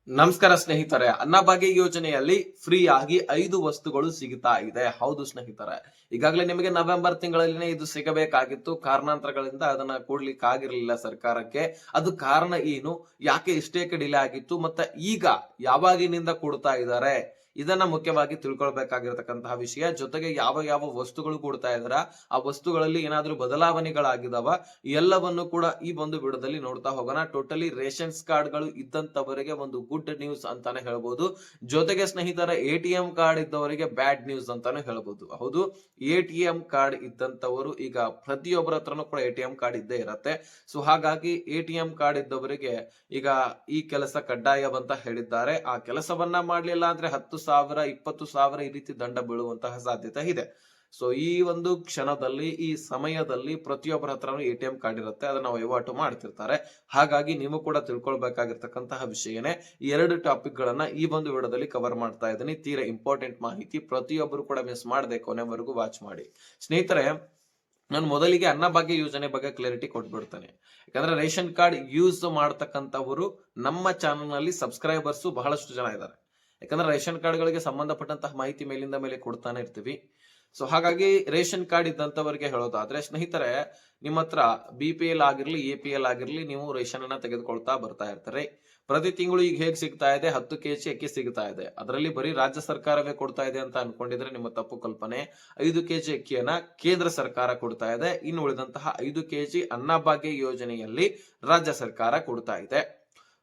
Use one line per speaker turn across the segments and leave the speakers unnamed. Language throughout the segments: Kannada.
ನಮಸ್ಕಾರ ಸ್ನೇಹಿತರೆ, ಅನ್ನಭಾಗ್ಯ ಯೋಜನೆಯಲ್ಲಿ ಫ್ರೀ ಆಗಿ 5 ವಸ್ತುಗಳು ಸಿಗುತ್ತಾ ಇದೆ. ಹೌದು ಸ್ನೇಹಿತರೆ, ಈಗಾಗಲೇ ನಿಮಗೆ ನವೆಂಬರ್ ತಿಂಗಳಲ್ಲಿನೇ ಇದು ಸಿಗಬೇಕಾಗಿತ್ತು. ಕಾರಣಾಂತರಗಳಿಂದ ಅದನ್ನ ಕೊಡ್ಲಿಕ್ಕೆ ಆಗಿರ್ಲಿಲ್ಲ ಸರ್ಕಾರಕ್ಕೆ. ಅದು ಕಾರಣ ಏನು, ಯಾಕೆ ಇಷ್ಟೇಕೆ ಡಿಲೇ ಆಗಿತ್ತು, ಮತ್ತೆ ಈಗ ಯಾವಾಗಿನಿಂದ ಕೊಡ್ತಾ ಇದ್ದಾರೆ, ಇದನ್ನ ಮುಖ್ಯವಾಗಿ ತಿಳ್ಕೊಳ್ಬೇಕಾಗಿರತಕ್ಕಂತಹ ವಿಷಯ. ಜೊತೆಗೆ ಯಾವ ಯಾವ ವಸ್ತುಗಳು ಕೊಡ್ತಾ ಇದಾರ, ಆ ವಸ್ತುಗಳಲ್ಲಿ ಏನಾದ್ರೂ ಬದಲಾವಣೆಗಳಾಗಿದಾವ, ಎಲ್ಲವನ್ನು ಕೂಡ ಈ ಒಂದು ವಿಡಿಯೋದಲ್ಲಿ ನೋಡ್ತಾ ಹೋಗೋಣ. ಟೋಟಲಿ ರೇಷನ್ಸ್ ಕಾರ್ಡ್ ಗಳು ಇದ್ದಂತವರಿಗೆ ಒಂದು ಗುಡ್ ನ್ಯೂಸ್ ಅಂತಾನೆ ಹೇಳ್ಬೋದು. ಜೊತೆಗೆ ಸ್ನೇಹಿತರ ಎಟಿಎಂ ಕಾರ್ಡ್ ಇದ್ದವರಿಗೆ ಬ್ಯಾಡ್ ನ್ಯೂಸ್ ಅಂತಾನೆ ಹೇಳ್ಬೋದು. ಹೌದು, ಎಟಿಎಂ ಕಾರ್ಡ್ ಇದ್ದಂತವರು ಈಗ ಪ್ರತಿಯೊಬ್ಬರ ಹತ್ರನೂ ಕೂಡ ಎಟಿಎಂ ಕಾರ್ಡ್ ಇದ್ದೇ ಇರತ್ತೆ. ಸೊ ಹಾಗಾಗಿ ಎಟಿಎಂ ಕಾರ್ಡ್ ಇದ್ದವರಿಗೆ ಈಗ ಈ ಕೆಲಸ ಕಡ್ಡಾಯವಂತ ಹೇಳಿದ್ದಾರೆ. ಆ ಕೆಲಸವನ್ನ ಮಾಡ್ಲಿಲ್ಲ ಅಂದ್ರೆ 10,000 20,000 ಈ ರೀತಿ ದಂಡ ಬೀಳುವಂತಹ ಸಾಧ್ಯತೆ ಇದೆ. ಸೊ ಈ ಒಂದು ಕ್ಷಣದಲ್ಲಿ, ಈ ಸಮಯದಲ್ಲಿ ಪ್ರತಿಯೊಬ್ಬರ ಹತ್ರನೂ ಎಟಿಎಂ ಕಾರ್ಡ್ ಇರುತ್ತೆ, ಅದನ್ನ ವಹಿವಾಟು ಮಾಡ್ತಿರ್ತಾರೆ. ಹಾಗಾಗಿ ನೀವು ಕೂಡ ತಿಳ್ಕೊಳ್ಬೇಕಾಗಿರ್ತಕ್ಕಂತಹ ವಿಷಯನೇ. ಈ 2 ಟಾಪಿಕ್ ಗಳನ್ನ ಈ ಒಂದು ವಿಡಿಯೋದಲ್ಲಿ ಕವರ್ ಮಾಡ್ತಾ ಇದ್ದೀನಿ. ತೀರಾ ಇಂಪಾರ್ಟೆಂಟ್ ಮಾಹಿತಿ, ಪ್ರತಿಯೊಬ್ಬರು ಕೂಡ ಮಿಸ್ ಮಾಡದೆ ಕೊನೆವರೆಗೂ ವಾಚ್ ಮಾಡಿ. ಸ್ನೇಹಿತರೆ, ನಾನು ಮೊದಲಿಗೆ ಅನ್ನಭಾಗ್ಯ ಯೋಜನೆ ಬಗ್ಗೆ ಕ್ಲಾರಿಟಿ ಕೊಟ್ಬಿಡ್ತೇನೆ. ಯಾಕಂದ್ರೆ ರೇಷನ್ ಕಾರ್ಡ್ ಯೂಸ್ ಮಾಡತಕ್ಕಂತವರು ನಮ್ಮ ಚಾನಲ್ ನಲ್ಲಿ ಸಬ್ಸ್ಕ್ರೈಬರ್ಸ್ ಬಹಳಷ್ಟು ಜನ ಇದ್ದಾರೆ. ಯಾಕಂದ್ರೆ ರೇಷನ್ ಕಾರ್ಡ್ ಗಳಿಗೆ ಸಂಬಂಧಪಟ್ಟಂತಹ ಮಾಹಿತಿ ಮೇಲಿಂದ ಮೇಲೆ ಕೊಡ್ತಾನೆ ಇರ್ತೀವಿ. ಸೊ ಹಾಗಾಗಿ ರೇಷನ್ ಕಾರ್ಡ್ ಇದ್ದಂತವರಿಗೆ ಹೇಳೋದಾದ್ರೆ ಸ್ನೇಹಿತರೆ, ನಿಮ್ಮ ಹತ್ರ BPL ಆಗಿರ್ಲಿ APL ಆಗಿರ್ಲಿ, ನೀವು ರೇಷನ್ ಅನ್ನ ತೆಗೆದುಕೊಳ್ತಾ ಬರ್ತಾ ಇರ್ತಾರೆ. ಪ್ರತಿ ತಿಂಗಳು ಈಗ ಹೇಗ್ ಸಿಗ್ತಾ ಇದೆ, 10 kg ಅಕ್ಕಿ ಸಿಗ್ತಾ ಇದೆ. ಅದರಲ್ಲಿ ಬರೀ ರಾಜ್ಯ ಸರ್ಕಾರವೇ ಕೊಡ್ತಾ ಇದೆ ಅಂತ ಅನ್ಕೊಂಡಿದ್ರೆ ನಿಮ್ಮ ತಪ್ಪು ಕಲ್ಪನೆ. 5 kg ಅಕ್ಕಿಯನ್ನ ಕೇಂದ್ರ ಸರ್ಕಾರ ಕೊಡ್ತಾ ಇದೆ. ಇನ್ನು ಉಳಿದಂತಹ 5 kg ಅನ್ನಭಾಗ್ಯ ಯೋಜನೆಯಲ್ಲಿ ರಾಜ್ಯ ಸರ್ಕಾರ ಕೊಡ್ತಾ ಇದೆ.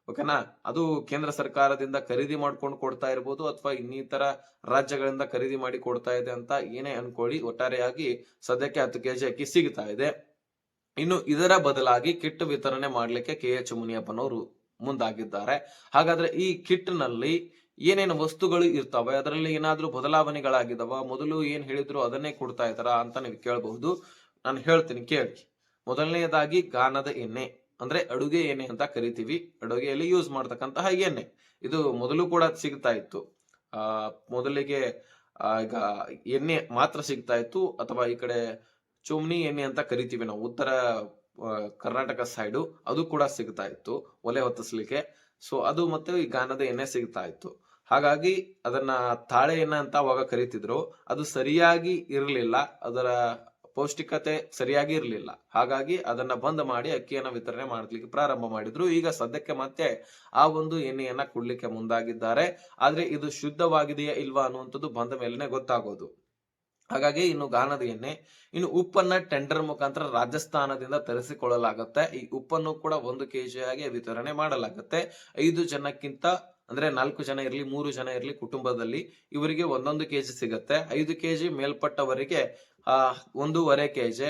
ಓಕೆನಾ? ಅದು ಕೇಂದ್ರ ಸರ್ಕಾರದಿಂದ ಖರೀದಿ ಮಾಡ್ಕೊಂಡು ಕೊಡ್ತಾ ಇರ್ಬೋದು, ಅಥವಾ ಇನ್ನಿತರ ರಾಜ್ಯಗಳಿಂದ ಖರೀದಿ ಮಾಡಿ ಕೊಡ್ತಾ ಇದೆ ಅಂತ ಏನೇ ಅನ್ಕೊಳ್ಳಿ. ಒಟ್ಟಾರೆಯಾಗಿ ಸದ್ಯಕ್ಕೆ 10 kg ಅಕ್ಕಿ ಸಿಗ್ತಾ ಇದೆ. ಇನ್ನು ಇದರ ಬದಲಾಗಿ ಕಿಟ್ ವಿತರಣೆ ಮಾಡ್ಲಿಕ್ಕೆ KH ಮುನಿಯಪ್ಪನವರು ಮುಂದಾಗಿದ್ದಾರೆ. ಹಾಗಾದ್ರೆ ಈ ಕಿಟ್ ನಲ್ಲಿ ಏನೇನು ವಸ್ತುಗಳು ಇರ್ತಾವೆ, ಅದರಲ್ಲಿ ಏನಾದ್ರೂ ಬದಲಾವಣೆಗಳಾಗಿದಾವ, ಮೊದಲು ಏನ್ ಹೇಳಿದ್ರು ಅದನ್ನೇ ಕೊಡ್ತಾ ಇದಾರ ಅಂತ ನೀವು ಕೇಳಬಹುದು. ನಾನು ಹೇಳ್ತೀನಿ ಕೇಳಿ. ಮೊದಲನೆಯದಾಗಿ ಗಾಣದ ಎಣ್ಣೆ, ಅಂದ್ರೆ ಅಡುಗೆ ಎಣ್ಣೆ ಅಂತ ಕರಿತೀವಿ. ಅಡುಗೆಯಲ್ಲಿ ಯೂಸ್ ಮಾಡ್ತಕ್ಕಂತಹ ಎಣ್ಣೆ, ಇದು ಮೊದಲು ಕೂಡ ಸಿಗ್ತಾ ಇತ್ತು. ಮೊದಲಿಗೆ ಈಗ ಎಣ್ಣೆ ಮಾತ್ರ ಸಿಗ್ತಾ ಇತ್ತು, ಅಥವಾ ಈ ಕಡೆ ಚುಮ್ನಿ ಎಣ್ಣೆ ಅಂತ ಕರಿತೀವಿ ನಾವು ಉತ್ತರ ಕರ್ನಾಟಕ ಸೈಡು, ಅದು ಕೂಡ ಸಿಗ್ತಾ ಇತ್ತು ಒಲೆ ಹೊತ್ತಿಸ್ಲಿಕ್ಕೆ. ಸೊ ಅದು ಮತ್ತೆ ಈ ಗಾಣದ ಎಣ್ಣೆ ಸಿಗ್ತಾ ಇತ್ತು. ಹಾಗಾಗಿ ಅದನ್ನ ತಾಳೆ ಎಣ್ಣೆ ಅಂತ ಅವಾಗ ಕರಿತಿದ್ರು. ಅದು ಸರಿಯಾಗಿ ಇರಲಿಲ್ಲ, ಅದರ ಪೌಷ್ಟಿಕತೆ ಸರಿಯಾಗಿ ಇರಲಿಲ್ಲ. ಹಾಗಾಗಿ ಅದನ್ನ ಬಂದ್ ಮಾಡಿ ಅಕ್ಕಿಯನ್ನ ವಿತರಣೆ ಮಾಡ್ಲಿಕ್ಕೆ ಪ್ರಾರಂಭ ಮಾಡಿದ್ರು. ಈಗ ಸದ್ಯಕ್ಕೆ ಮತ್ತೆ ಆ ಒಂದು ಎಣ್ಣೆಯನ್ನ ಕೊಡ್ಲಿಕ್ಕೆ ಮುಂದಾಗಿದ್ದಾರೆ. ಆದ್ರೆ ಇದು ಶುದ್ಧವಾಗಿದೆಯಾ ಇಲ್ವಾ ಅನ್ನುವಂಥದ್ದು ಬಂದ ಮೇಲೆನೆ ಗೊತ್ತಾಗೋದು. ಹಾಗಾಗಿ ಇನ್ನು ಗಾಣದ ಎಣ್ಣೆ, ಇನ್ನು ಉಪ್ಪನ್ನ ಟೆಂಡರ್ ಮುಖಾಂತರ ರಾಜಸ್ಥಾನದಿಂದ ತರಿಸಿಕೊಳ್ಳಲಾಗುತ್ತೆ. ಈ ಉಪ್ಪನ್ನು ಕೂಡ 1 kg ಆಗಿ ವಿತರಣೆ ಮಾಡಲಾಗುತ್ತೆ. 5 ಜನಕ್ಕಿಂತ ಅಂದ್ರೆ 4 ಜನ ಇರ್ಲಿ 3 ಜನ ಇರ್ಲಿ ಕುಟುಂಬದಲ್ಲಿ ಇವರಿಗೆ 1 kg ಸಿಗತ್ತೆ. 5 kg ಮೇಲ್ಪಟ್ಟವರಿಗೆ 1.5 kg,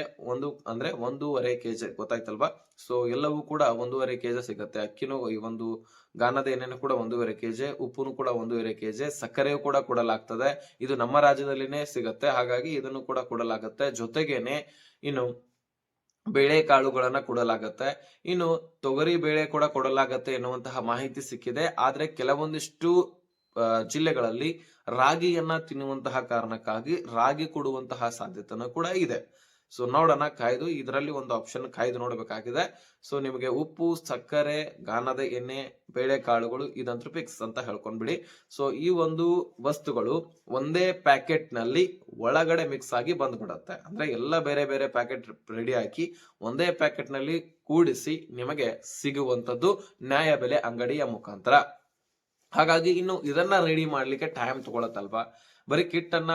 ಅಂದ್ರೆ 1.5 kg ಗೊತ್ತಾಯ್ತಲ್ವಾ? ಸೊ ಎಲ್ಲವೂ ಕೂಡ 1.5 kg ಸಿಗತ್ತೆ. ಅಕ್ಕಿನೂ ಈ ಒಂದು ಗಾಣದ ಎಣ್ಣೆನೂ ಕೂಡ 1.5 kg, ಉಪ್ಪುನು ಕೂಡ 1.5 kg, ಸಕ್ಕರೆಯೂ ಕೂಡ ಕೊಡಲಾಗ್ತದೆ. ಇದು ನಮ್ಮ ರಾಜ್ಯದಲ್ಲಿನೇ ಸಿಗತ್ತೆ, ಹಾಗಾಗಿ ಇದನ್ನು ಕೂಡ ಕೊಡಲಾಗತ್ತೆ. ಜೊತೆಗೇನೆ ಇನ್ನು ಬೇಳೆ ಕಾಳುಗಳನ್ನ ಕೊಡಲಾಗತ್ತೆ. ಇನ್ನು ತೊಗರಿ ಬೇಳೆ ಕೂಡ ಕೊಡಲಾಗತ್ತೆ ಎನ್ನುವಂತಹ ಮಾಹಿತಿ ಸಿಕ್ಕಿದೆ. ಆದ್ರೆ ಕೆಲವೊಂದಿಷ್ಟು ಜಿಲ್ಲೆಗಳಲ್ಲಿ ರಾಗಿಯನ್ನ ತಿನ್ನುವಂತಹ ಕಾರಣಕ್ಕಾಗಿ ರಾಗಿ ಕೊಡುವಂತಹ ಸಾಧ್ಯತೆನೂ ಕೂಡ ಇದೆ. ಸೊ ನೋಡೋಣ, ಕಾಯ್ದು ಇದರಲ್ಲಿ ಒಂದು ಆಪ್ಷನ್ ಕಾಯ್ದು ನೋಡ್ಬೇಕಾಗಿದೆ. ಸೊ ನಿಮಗೆ ಉಪ್ಪು, ಸಕ್ಕರೆ, ಗಾಣದ ಎಣ್ಣೆ, ಬೇಳೆ ಕಾಳುಗಳು ಇದಂತೂ ಫಿಕ್ಸ್ ಅಂತ ಹೇಳ್ಕೊಂಡ್ಬಿಡಿ. ಸೊ ಈ ಒಂದು ವಸ್ತುಗಳು ಒಂದೇ ಪ್ಯಾಕೆಟ್ ನಲ್ಲಿ ಒಳಗಡೆ ಮಿಕ್ಸ್ ಆಗಿ ಬಂದ್ಬಿಡತ್ತೆ. ಅಂದ್ರೆ ಎಲ್ಲ ಬೇರೆ ಬೇರೆ ಪ್ಯಾಕೆಟ್ ರೆಡಿ ಹಾಕಿ ಒಂದೇ ಪ್ಯಾಕೆಟ್ ನಲ್ಲಿ ಕೂಡಿಸಿ ನಿಮಗೆ ಸಿಗುವಂತದ್ದು ನ್ಯಾಯಬೆಲೆ ಅಂಗಡಿಯ ಮುಖಾಂತರ. ಹಾಗಾಗಿ ಇನ್ನು ಇದನ್ನ ರೆಡಿ ಮಾಡ್ಲಿಕ್ಕೆ ಟೈಮ್ ತಗೊಳತ್ತಲ್ವಾ? ಬರೀ ಕಿಟ್ ಅನ್ನ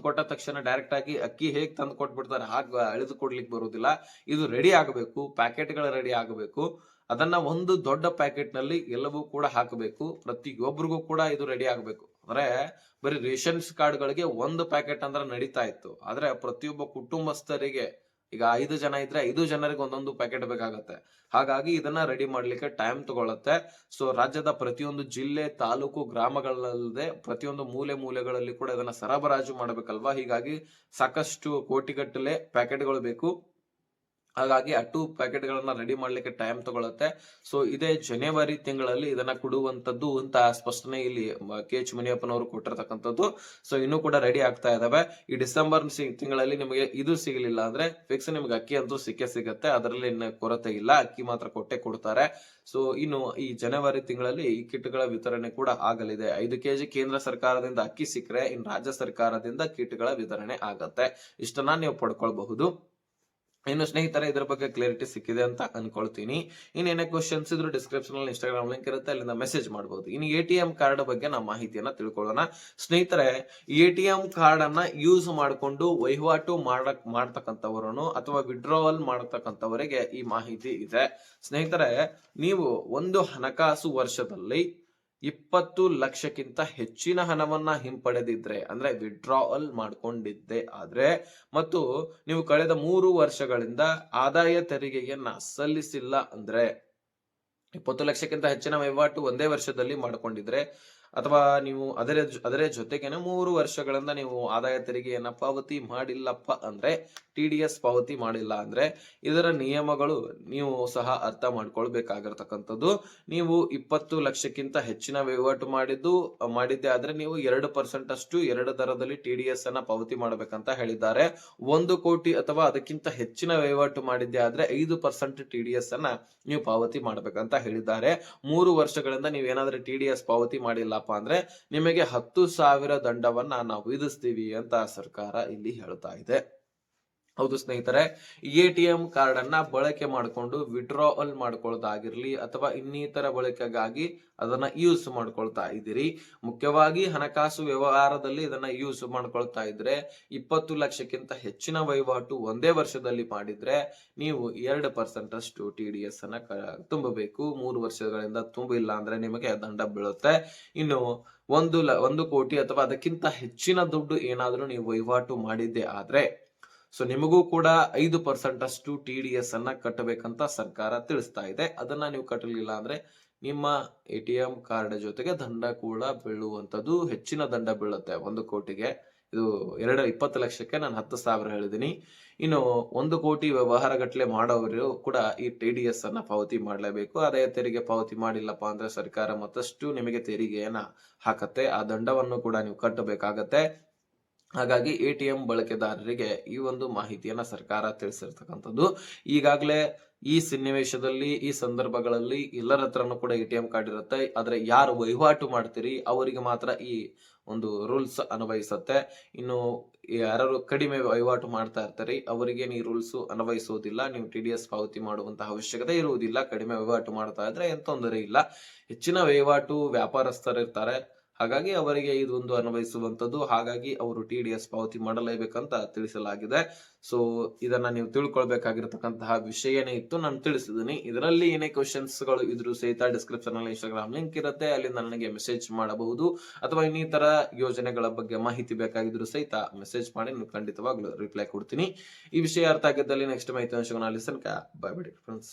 ಕೊಟ್ಟ ತಕ್ಷಣ ಡೈರೆಕ್ಟ್ ಆಗಿ ಅಕ್ಕಿ ಹೇಗ್ ತಂದು ಕೊಟ್ಬಿಡ್ತಾರೆ ಹಾಗೆ ಅಳಿದು ಕೊಡ್ಲಿಕ್ಕೆ ಬರುವುದಿಲ್ಲ. ಇದು ರೆಡಿ ಆಗಬೇಕು, ಪ್ಯಾಕೆಟ್ ಗಳು ರೆಡಿ ಆಗಬೇಕು. ಅದನ್ನ ಒಂದು ದೊಡ್ಡ ಪ್ಯಾಕೆಟ್ ನಲ್ಲಿ ಎಲ್ಲವೂ ಕೂಡ ಹಾಕಬೇಕು. ಪ್ರತಿಯೊಬ್ಬರಿಗೂ ಕೂಡ ಇದು ರೆಡಿ ಆಗಬೇಕು. ಅಂದ್ರೆ ಬರೀ ರೇಷನ್ಸ್ ಕಾರ್ಡ್ ಗಳಿಗೆ 1 ಪ್ಯಾಕೆಟ್ ಅಂದ್ರೆ ನಡೀತಾ ಇತ್ತು. ಆದ್ರೆ ಪ್ರತಿಯೊಬ್ಬ ಕುಟುಂಬಸ್ಥರಿಗೆ ಈಗ 5 ಜನ ಇದ್ರೆ 5 ಜನರಿಗೆ 1 ಪ್ಯಾಕೆಟ್ ಬೇಕಾಗತ್ತೆ. ಹಾಗಾಗಿ ಇದನ್ನ ರೆಡಿ ಮಾಡ್ಲಿಕ್ಕೆ ಟೈಮ್ ತಗೊಳತ್ತೆ. ಸೊ ರಾಜ್ಯದ ಪ್ರತಿಯೊಂದು ಜಿಲ್ಲೆ, ತಾಲೂಕು, ಗ್ರಾಮಗಳಲ್ಲದೆ ಪ್ರತಿಯೊಂದು ಮೂಲೆಗಳಲ್ಲಿ ಕೂಡ ಇದನ್ನ ಸರಬರಾಜು ಮಾಡಬೇಕಲ್ವಾ? ಹೀಗಾಗಿ ಸಾಕಷ್ಟು ಕೋಟಿಗಟ್ಟಲೆ ಪ್ಯಾಕೆಟ್ಗಳು ಬೇಕು. ಹಾಗಾಗಿ ಆ 2 ಪ್ಯಾಕೆಟ್ ಗಳನ್ನ ರೆಡಿ ಮಾಡ್ಲಿಕ್ಕೆ ಟೈಮ್ ತಗೊಳುತ್ತೆ. ಸೊ ಇದೇ ಜನವರಿ ತಿಂಗಳಲ್ಲಿ ಇದನ್ನ ಕೊಡುವಂತದ್ದು ಅಂತ ಸ್ಪಷ್ಟನೆ ಇಲ್ಲಿ ಕೆ ಎಚ್ ಮುನಿಯಪ್ಪನವರು ಕೊಟ್ಟಿರ್ತಕ್ಕಂಥದ್ದು. ಸೊ ಇನ್ನೂ ಕೂಡ ರೆಡಿ ಆಗ್ತಾ ಇದಾವೆ. ಈ ಡಿಸೆಂಬರ್ ತಿಂಗಳಲ್ಲಿ ನಿಮಗೆ ಇದು ಸಿಗಲಿಲ್ಲ ಅಂದ್ರೆ ಫಿಕ್ಸ್ ನಿಮ್ಗೆ ಅಕ್ಕಿ ಅಂತೂ ಸಿಕ್ಕೇ ಸಿಗತ್ತೆ, ಅದರಲ್ಲಿ ಇನ್ನು ಕೊರತೆ ಇಲ್ಲ, ಅಕ್ಕಿ ಮಾತ್ರ ಕೊಟ್ಟೆ ಕೊಡ್ತಾರೆ. ಸೊ ಇನ್ನು ಈ ಜನವರಿ ತಿಂಗಳಲ್ಲಿ ಈ ಕಿಟ್ಗಳ ವಿತರಣೆ ಕೂಡ ಆಗಲಿದೆ. 5 ಕೆಜಿ ಕೇಂದ್ರ ಸರ್ಕಾರದಿಂದ ಅಕ್ಕಿ ಸಿಕ್ಕರೆ ಇನ್ನು ರಾಜ್ಯ ಸರ್ಕಾರದಿಂದ ಕಿಟ್ಗಳ ವಿತರಣೆ ಆಗತ್ತೆ. ಇಷ್ಟನ್ನ ನೀವು ಪಡ್ಕೊಳ್ಬಹುದು. ಇನ್ನು ಸ್ನೇಹಿತರೆ ಇದ್ರ ಬಗ್ಗೆ ಕ್ಲಾರಿಟಿ ಸಿಕ್ಕಿದೆ ಅಂತ ಅನ್ಕೊಳ್ತೀನಿ. ಇನ್ನೇನೇ ಕ್ವಶನ್ಸ್ ಇದ್ರು ಡಿಸ್ಕ್ರಿಪ್ಷನ್ ಅಲ್ಲಿ ಇನ್ಸ್ಟಾಗ್ರಾಮ್ ಲಿಂಕ್ ಇರುತ್ತೆ, ಅಲ್ಲಿಂದ ಮೆಸೇಜ್ ಮಾಡಬಹುದು. ಇನ್ನು ಎಟಿಎಂ ಕಾರ್ಡ್ ಬಗ್ಗೆ ನಾವು ಮಾಹಿತಿಯನ್ನ ತಿಳ್ಕೊಳ್ಳೋಣ. ಸ್ನೇಹಿತರೆ, ಎಟಿಎಂ ಕಾರ್ಡ್ ಅನ್ನ ಯೂಸ್ ಮಾಡಿಕೊಂಡು ವಹಿವಾಟು ಮಾಡ್ತಕ್ಕಂಥವರನ್ನು ಅಥವಾ ವಿಡ್ರಾವಲ್ ಮಾಡತಕ್ಕಂಥವರಿಗೆ ಈ ಮಾಹಿತಿ ಇದೆ. ಸ್ನೇಹಿತರೆ, ನೀವು ಒಂದು ಹಣಕಾಸು ವರ್ಷದಲ್ಲಿ 20 ಲಕ್ಷಕ್ಕಿಂತ ಹೆಚ್ಚಿನ ಹಣವನ್ನ ಹಿಂಪಡೆದಿದ್ರೆ ಅಂದ್ರೆ ವಿಡ್ರಾವಲ್ ಮಾಡ್ಕೊಂಡಿದ್ದೆ ಆದ್ರೆ, ಮತ್ತು ನೀವು ಕಳೆದ 3 ವರ್ಷಗಳಿಂದ ಆದಾಯ ತೆರಿಗೆಯನ್ನ ಸಲ್ಲಿಸಿಲ್ಲ ಅಂದ್ರೆ, 20 ಲಕ್ಷಕ್ಕಿಂತ ಹೆಚ್ಚಿನ ವಹಿವಾಟು ಒಂದೇ ವರ್ಷದಲ್ಲಿ ಮಾಡ್ಕೊಂಡಿದ್ರೆ, ಅಥವಾ ನೀವು ಅದರ ಜೊತೆಗೇನೆ 3 ವರ್ಷಗಳಿಂದ ನೀವು ಆದಾಯ ತೆರಿಗೆಯನ್ನ ಪಾವತಿ ಮಾಡಿಲ್ಲಪ್ಪ ಅಂದ್ರೆ, TDS ಪಾವತಿ ಮಾಡಿಲ್ಲ ಅಂದ್ರೆ, ಇದರ ನಿಯಮಗಳು ನೀವು ಸಹ ಅರ್ಥ ಮಾಡ್ಕೊಳ್ಬೇಕಾಗಿರ್ತಕ್ಕಂಥದ್ದು. ನೀವು 20 ಲಕ್ಷಕ್ಕಿಂತ ಹೆಚ್ಚಿನ ವಹಿವಾಟು ಮಾಡಿದ್ದೆ ಆದ್ರೆ ನೀವು 2% ಅಷ್ಟು 2 ದರದಲ್ಲಿ TDS ಅನ್ನ ಪಾವತಿ ಮಾಡ್ಬೇಕಂತ ಹೇಳಿದ್ದಾರೆ. 1 ಕೋಟಿ ಅಥವಾ ಅದಕ್ಕಿಂತ ಹೆಚ್ಚಿನ ವಹಿವಾಟು ಮಾಡಿದ್ದೆ ಆದ್ರೆ 5% TDS ಅನ್ನ ನೀವು ಪಾವತಿ ಮಾಡ್ಬೇಕಂತ ಹೇಳಿದ್ದಾರೆ. 3 ವರ್ಷಗಳಿಂದ ನೀವೇನಾದ್ರೂ TDS ಪಾವತಿ ಮಾಡಿಲ್ಲಪ್ಪ ಅಂದ್ರೆ ನಿಮಗೆ 10,000 ದಂಡವನ್ನ ನಾವು ವಿಧಿಸ್ತೀವಿ ಅಂತ ಸರ್ಕಾರ ಇಲ್ಲಿ ಹೇಳ್ತಾ ಇದೆ. ಹೌದು ಸ್ನೇಹಿತರೆ, ಎಟಿಎಂ ಕಾರ್ಡ್ ಅನ್ನ ಬಳಕೆ ಮಾಡಿಕೊಂಡು ವಿಡ್ರಾವಲ್ ಮಾಡ್ಕೊಳ್ಳೋದಾಗಿರ್ಲಿ ಅಥವಾ ಇನ್ನಿತರ ಬಳಕೆಗಾಗಿ ಅದನ್ನ ಯೂಸ್ ಮಾಡ್ಕೊಳ್ತಾ ಇದ್ದೀರಿ, ಮುಖ್ಯವಾಗಿ ಹಣಕಾಸು ವ್ಯವಹಾರದಲ್ಲಿ ಇದನ್ನ ಯೂಸ್ ಮಾಡ್ಕೊಳ್ತಾ ಇದ್ರೆ 20 ಲಕ್ಷಕ್ಕಿಂತ ಹೆಚ್ಚಿನ ವಹಿವಾಟು ಒಂದೇ ವರ್ಷದಲ್ಲಿ ಮಾಡಿದ್ರೆ ನೀವು 2% ಅಷ್ಟು TDS ಅನ್ನ ತುಂಬಬೇಕು. 3 ವರ್ಷಗಳಿಂದ ತುಂಬಿಲ್ಲ ಅಂದ್ರೆ ನಿಮಗೆ ದಂಡ ಬೀಳುತ್ತೆ. ಇನ್ನು 1 ಕೋಟಿ ಅಥವಾ ಅದಕ್ಕಿಂತ ಹೆಚ್ಚಿನ ದುಡ್ಡು ಏನಾದ್ರೂ ನೀವು ವಹಿವಾಟು ಮಾಡಿದ್ದೆ ಆದ್ರೆ, ಸೊ ನಿಮಗೂ ಕೂಡ 5% ಅಷ್ಟು TDS ಅನ್ನ ಕಟ್ಟಬೇಕಂತ ಸರ್ಕಾರ ತಿಳಿಸ್ತಾ ಇದೆ. ಅದನ್ನ ನೀವು ಕಟ್ಟಲಿಲ್ಲ ಅಂದ್ರೆ ನಿಮ್ಮ ಎಟಿಎಂ ಕಾರ್ಡ್ ಜೊತೆಗೆ ದಂಡ ಕೂಡ ಬೀಳುವಂತದ್ದು, ಹೆಚ್ಚಿನ ದಂಡ ಬೀಳುತ್ತೆ. 1 ಕೋಟಿಗೆ ಇದು 20 ಲಕ್ಷಕ್ಕೆ ನಾನು 10,000 ಹೇಳಿದೀನಿ. ಇನ್ನು 1 ಕೋಟಿ ವ್ಯವಹಾರ ಗಟ್ಟಲೆ ಮಾಡೋರು ಕೂಡ ಈ TDS ಅನ್ನ ಪಾವತಿ ಮಾಡಲೇಬೇಕು. ಆದಾಯ ತೆರಿಗೆ ಪಾವತಿ ಮಾಡಿಲ್ಲಪ್ಪ ಅಂದ್ರೆ ಸರ್ಕಾರ ಮತ್ತಷ್ಟು ನಿಮಗೆ ತೆರಿಗೆಯನ್ನ ಹಾಕತ್ತೆ, ಆ ದಂಡವನ್ನು ಕೂಡ ನೀವು ಕಟ್ಟಬೇಕಾಗತ್ತೆ. ಹಾಗಾಗಿ ಎಟಿಎಂ ಬಳಕೆದಾರರಿಗೆ ಈ ಒಂದು ಮಾಹಿತಿಯನ್ನ ಸರ್ಕಾರ ತಿಳಿಸಿರ್ತಕ್ಕಂಥದ್ದು. ಈಗಾಗಲೇ ಈ ಸನ್ನಿವೇಶದಲ್ಲಿ ಈ ಸಂದರ್ಭಗಳಲ್ಲಿ ಎಲ್ಲರ ಹತ್ರನೂ ಕೂಡ ಎಟಿಎಂ ಕಾರ್ಡ್ ಇರುತ್ತೆ, ಆದ್ರೆ ಯಾರು ವಹಿವಾಟು ಮಾಡ್ತೀರಿ ಅವರಿಗೆ ಮಾತ್ರ ಈ ಒಂದು ರೂಲ್ಸ್ ಅನ್ವಯಿಸುತ್ತೆ. ಇನ್ನು ಯಾರು ಕಡಿಮೆ ವಹಿವಾಟು ಮಾಡ್ತಾ ಇರ್ತಾರೆ ಅವರಿಗೆ ಈ ರೂಲ್ಸ್ ಅನ್ವಯಿಸುವುದಿಲ್ಲ. ನೀವು TDS ಪಾವತಿ ಮಾಡುವಂತಹ ಅವಶ್ಯಕತೆ ಇರುವುದಿಲ್ಲ. ಕಡಿಮೆ ವಹಿವಾಟು ಮಾಡ್ತಾ ಇದ್ರೆ ಏನ್ ತೊಂದರೆ ಇಲ್ಲ. ಹೆಚ್ಚಿನ ವಹಿವಾಟು ವ್ಯಾಪಾರಸ್ಥರಿರ್ತಾರೆ, ಹಾಗಾಗಿ ಅವರಿಗೆ ಇದೊಂದು ಅನ್ವಯಿಸುವಂತದ್ದು. ಹಾಗಾಗಿ ಅವರು TDS ಪಾವತಿ ಮಾಡಲೇಬೇಕಂತ ತಿಳಿಸಲಾಗಿದೆ. ಸೊ ಇದನ್ನ ನೀವು ತಿಳ್ಕೊಳ್ಬೇಕಾಗಿರ್ತಕ್ಕಂತಹ ವಿಷಯನೇ ಇತ್ತು, ನಾನು ತಿಳಿಸಿದ್ದೀನಿ. ಇದರಲ್ಲಿ ಏನೇ ಕ್ವಶನ್ಸ್ ಗಳು ಇದ್ರು ಸಹಿತ ಡಿಸ್ಕ್ರಿಪ್ಷನ್ ಅಲ್ಲಿ ಇನ್ಸ್ಟಾಗ್ರಾಮ್ ಲಿಂಕ್ ಇರುತ್ತೆ, ಅಲ್ಲಿಂದ ನನಗೆ ಮೆಸೇಜ್ ಮಾಡಬಹುದು. ಅಥವಾ ಇನ್ನಿತರ ಯೋಜನೆಗಳ ಬಗ್ಗೆ ಮಾಹಿತಿ ಬೇಕಾಗಿದ್ರು ಸಹಿತ ಮೆಸೇಜ್ ಮಾಡಿ ನಾನು ಖಂಡಿತವಾಗ್ಲೂ ರಿಪ್ಲೈ ಕೊಡ್ತೀನಿ. ಈ ವಿಷಯ ಅರ್ಥ ಆಗಿದ್ದಲ್ಲಿ ನೆಕ್ಸ್ಟ್ ಮಾಹಿತಿ ಸಿಗೋಣ. ಅಲ್ಲಿ ತನಕ ಬೈ ಬಿಡಿ ಫ್ರೆಂಡ್ಸ್.